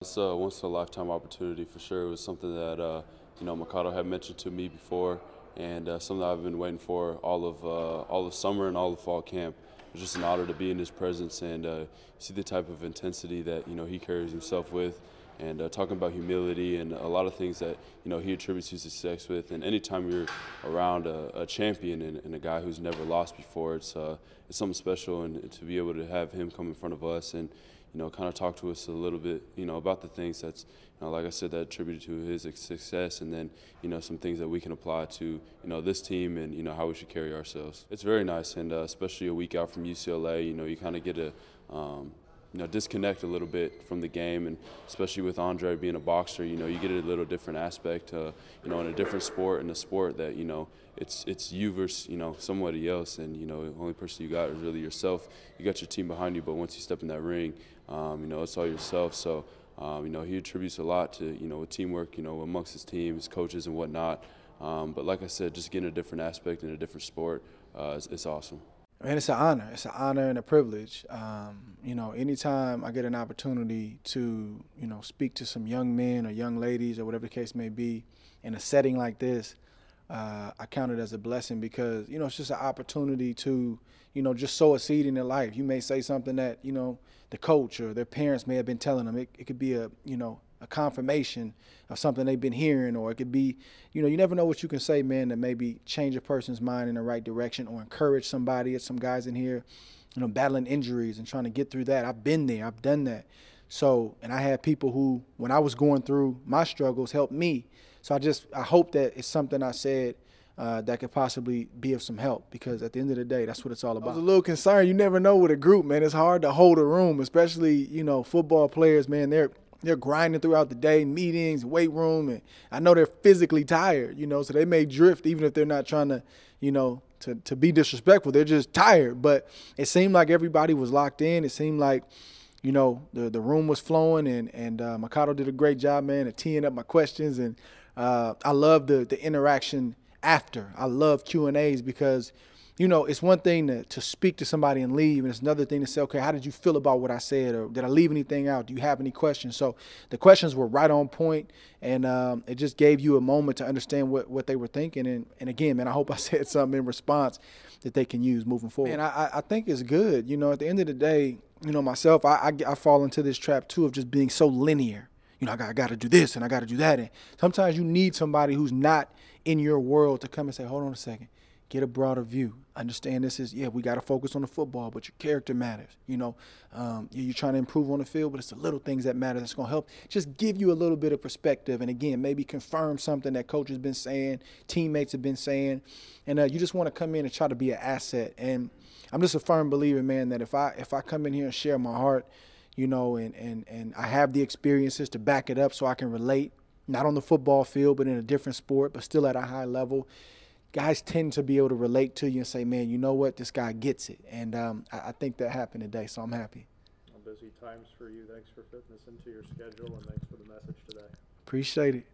It's a once-in-a-lifetime opportunity for sure. It was something that Mikado had mentioned to me before, and something I've been waiting for all of summer and all of fall camp. It was just an honor to be in his presence and see the type of intensity that he carries himself with, and talking about humility and a lot of things that he attributes his success with. And anytime you're around a champion and a guy who's never lost before, it's something special. And to be able to have him come in front of us and kind of talk to us a little bit, about the things that's, like I said, that attributed to his success, and then, some things that we can apply to, this team and, how we should carry ourselves. It's very nice, and especially a week out from UCLA, you kind of get to, disconnect a little bit from the game, and especially with Andre being a boxer, you get a little different aspect, in a different sport, in a sport that, it's you versus, somebody else, and, the only person you got is really yourself. You got your team behind you, but once you step in that ring, it's all yourself. So, he attributes a lot to, with teamwork, amongst his team, his coaches and whatnot. But like I said, just getting a different aspect in a different sport, it's awesome. Man, it's an honor. It's an honor and a privilege. Anytime I get an opportunity to, speak to some young men or young ladies or whatever the case may be in a setting like this, I count it as a blessing because, it's just an opportunity to, just sow a seed in their life. You may say something that, the coach or their parents may have been telling them. It could be a confirmation of something they've been hearing, or it could be, you never know what you can say, man, that maybe change a person's mind in the right direction or encourage somebody. Some guys in here, battling injuries and trying to get through that. I've been there. I've done that. So, and I had people who, when I was going through my struggles, helped me. So I hope that it's something I said that could possibly be of some help, because at the end of the day, that's what it's all about. I was a little concerned. You never know with a group, man. It's hard to hold a room, especially, football players, man. They're grinding throughout the day, meetings, weight room, and I know they're physically tired, so they may drift even if they're not trying to, to be disrespectful. They're just tired. But it seemed like everybody was locked in. It seemed like, the room was flowing, and Mikado did a great job, man, at teeing up my questions. And I love the interaction after. I love Q&As because, it's one thing to speak to somebody and leave, and it's another thing to say, okay, how did you feel about what I said, or did I leave anything out? Do you have any questions? So the questions were right on point, and it just gave you a moment to understand what they were thinking. And again, man, I hope I said something in response that they can use moving forward. And I think it's good. At the end of the day, myself, I fall into this trap too of just being so linear. I got to do this and I got to do that. And sometimes you need somebody who's not in your world to come and say, hold on a second, get a broader view. Understand this is, we got to focus on the football, but your character matters. You're trying to improve on the field, but it's the little things that matter that's going to help just give you a little bit of perspective. And again, maybe confirm something that coach has been saying, teammates have been saying, and you just want to come in and try to be an asset. And I'm just a firm believer, man, that if I come in here and share my heart, and I have the experiences to back it up so I can relate, not on the football field, but in a different sport, but still at a high level, guys tend to be able to relate to you and say, man, you know what, this guy gets it. And I think that happened today, so I'm happy. Busy times for you. Thanks for fitting this into your schedule, and thanks for the message today. Appreciate it.